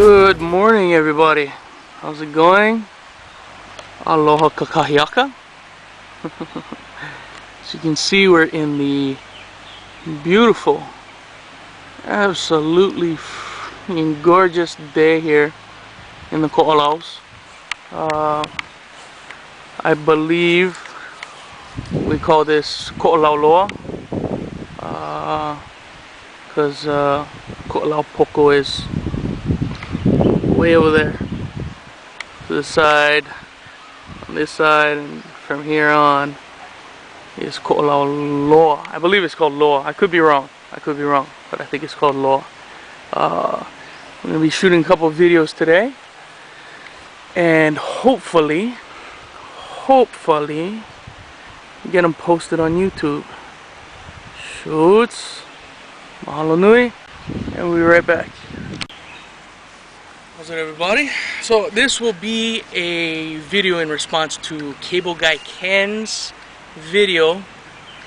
Good morning, everybody. How's it going? Aloha kakahiaka. As you can see, we're in the beautiful, absolutely gorgeous day here in the Ko'olaus. I believe we call this Ko'olauloa because Ko'olaupoko is way over there to the side, on this side, and from here on is Ko'olauloa. I believe it's called Loa. I could be wrong, but I think it's called Loa. I'm going to be shooting a couple of videos today, and hopefully get them posted on YouTube. Shoots. Mahalo nui, and we'll be right back. How's it, everybody? So this will be a video in response to cableguyken's video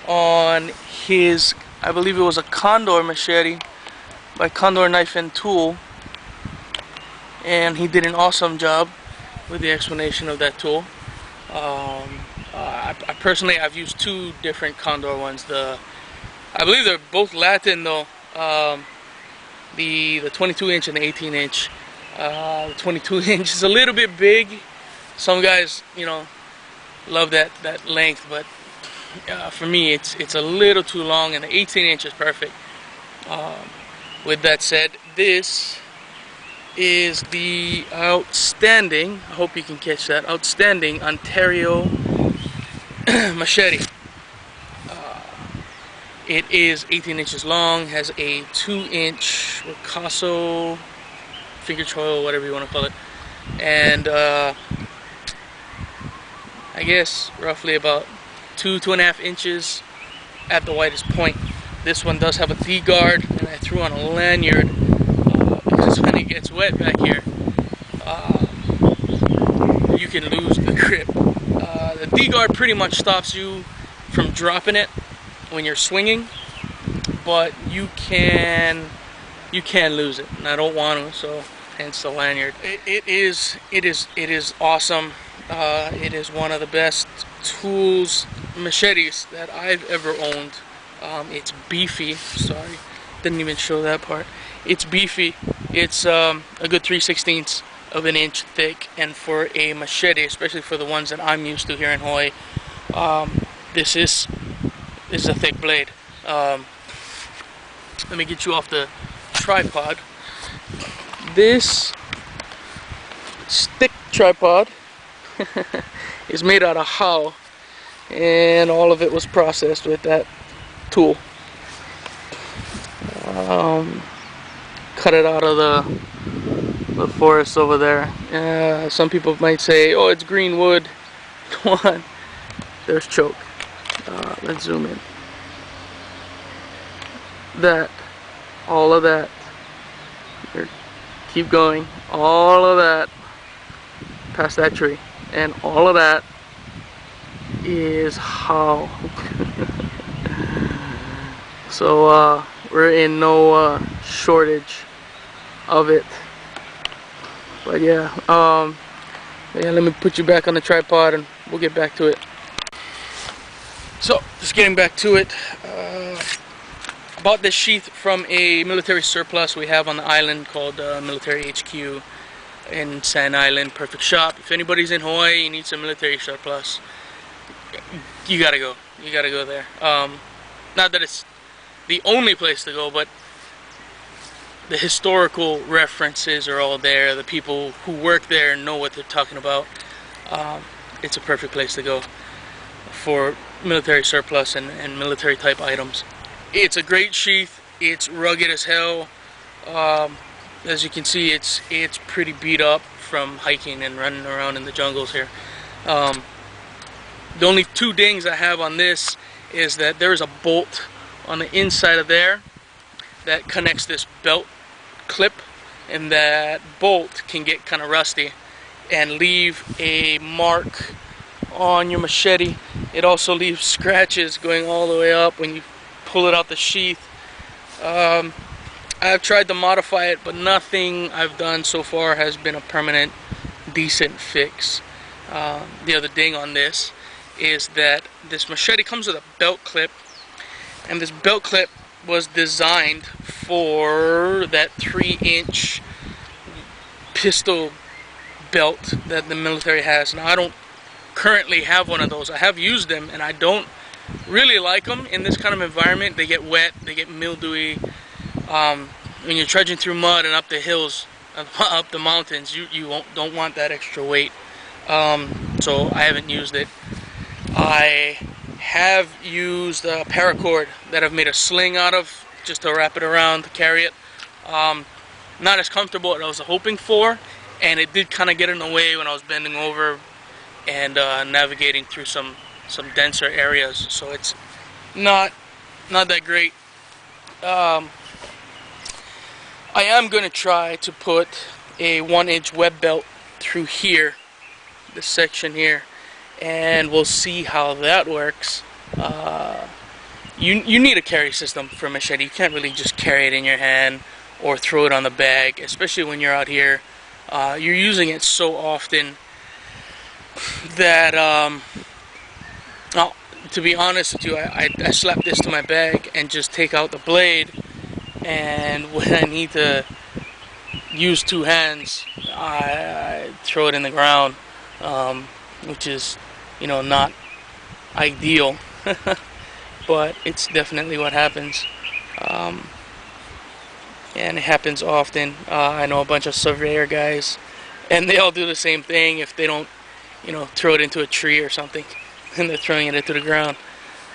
on his, I believe it was a condor machete by Condor Knife and Tool, and he did an awesome job with the explanation of that tool. I personally, I've used two different Condor ones. I believe they're both Latin though. The 22-inch and the 18-inch. The 22-inch is a little bit big. Some guys, love that length, but for me, it's a little too long, and the 18-inch is perfect. With that said, this is the outstanding, I hope you can catch that, outstanding Ontario machete. It is 18 inches long, has a 2-inch ricasso, finger choil, whatever you want to call it, and I guess roughly about 2.5 inches at the widest point. This one does have a D-guard, and I threw on a lanyard because when it gets wet back here, you can lose the grip. The D-guard pretty much stops you from dropping it when you're swinging, but you can lose it, and I don't want to, so hence the lanyard. It is awesome. It is one of the best tools, machetes, that I've ever owned. It's beefy. Sorry, didn't even show that part. It's beefy. It's a good 3/16 of an inch thick, and for a machete, especially for the ones that I'm used to here in Hawaii, this is a thick blade. Let me get you off the tripod. This stick tripod is made out of how, and all of it was processed with that tool. Cut it out of the forest over there. Some people might say, oh, it's green wood. Come on, there's choke. Let's zoom in. All of that. Here, keep going. All of that past that tree, and all of that is how. So we're in no shortage of it. But yeah, let me put you back on the tripod, and we'll get back to it. So, just getting back to it, bought this sheath from a military surplus we have on the island called Military HQ in Sand Island. Perfect shop. If anybody's in Hawaii and needs a military surplus, you gotta go. You gotta go there. Not that it's the only place to go, but the historical references are all there. The people who work there know what they're talking about. It's a perfect place to go for military surplus and military type items. It's a great sheath. It's rugged as hell. As you can see, it's pretty beat up from hiking and running around in the jungles here. The only two dings I have on this is that there is a bolt on the inside of there that connects this belt clip, and that bolt can get kind of rusty and leave a mark on your machete. It also leaves scratches going all the way up when you pull it out the sheath. I've tried to modify it, but nothing I've done so far has been a permanent, decent fix. The other thing on this is that this machete comes with a belt clip, and this belt clip was designed for that 3-inch pistol belt that the military has. Now, I don't currently have one of those. I have used them, and I don't really like them in this kind of environment. They get wet, they get mildewy. When you're trudging through mud and up the hills, up the mountains, you don't want that extra weight. So I haven't used it. I have used a paracord that I've made a sling out of just to wrap it around to carry it. Not as comfortable as I was hoping for, and it did kind of get in the way when I was bending over and navigating through some denser areas. So it's not that great. I am going to try to put a 1-inch web belt through here, this section here, and we'll see how that works. You need a carry system for a machete. You can't really just carry it in your hand or throw it on the bag, especially when you're out here. You're using it so often that, to be honest with you, I slap this to my bag and just take out the blade, and when I need to use 2 hands, I throw it in the ground, which is, not ideal, but it's definitely what happens, and it happens often. I know a bunch of surveyor guys, and they all do the same thing. If they don't, throw it into a tree or something, and they're throwing it into the ground.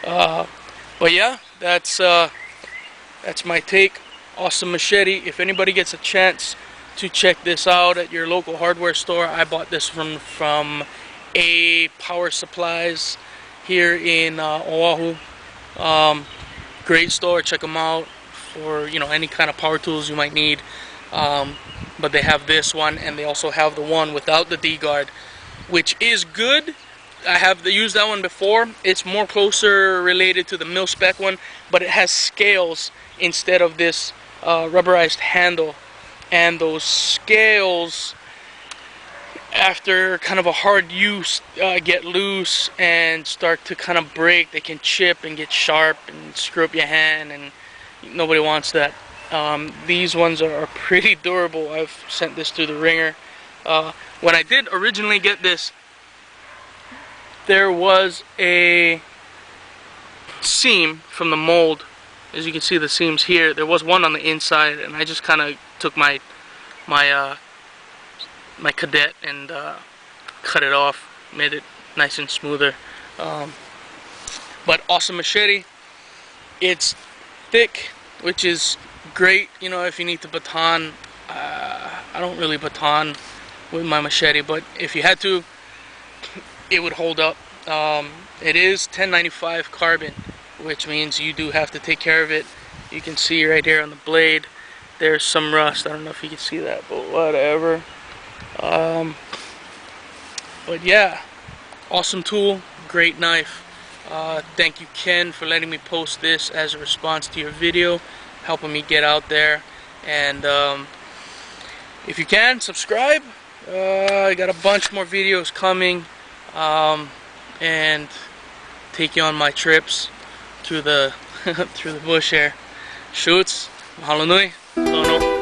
But yeah, that's my take. Awesome machete. If anybody gets a chance to check this out at your local hardware store, I bought this from A Power Supplies here in Oahu. Great store. Check them out for any kind of power tools you might need. But they have this one, and they also have the one without the D-guard, which is good. I have used that one before. It's more closer related to the mil-spec one, but it has scales instead of this rubberized handle, and those scales, after kind of a hard use, get loose and start to kind of break. They can chip and get sharp and screw up your hand, and nobody wants that. These ones are pretty durable. I've sent this through the ringer. When I did originally get this, there was a seam from the mold. As you can see, the seams here, there was one on the inside, and I just kind of took my cadet and cut it off, made it nice and smoother. But awesome machete. It's thick, which is great, if you need to baton. I don't really baton with my machete, but if you had to, it would hold up. It is 1095 carbon, which means you do have to take care of it. You can see right here on the blade, there's some rust. I don't know if you can see that, but whatever. But yeah, awesome tool, great knife. Thank you, Ken, for letting me post this as a response to your video, helping me get out there. And if you can, subscribe. I got a bunch more videos coming, and take you on my trips through the through the bush here. Shoots, mahalo nui, lono.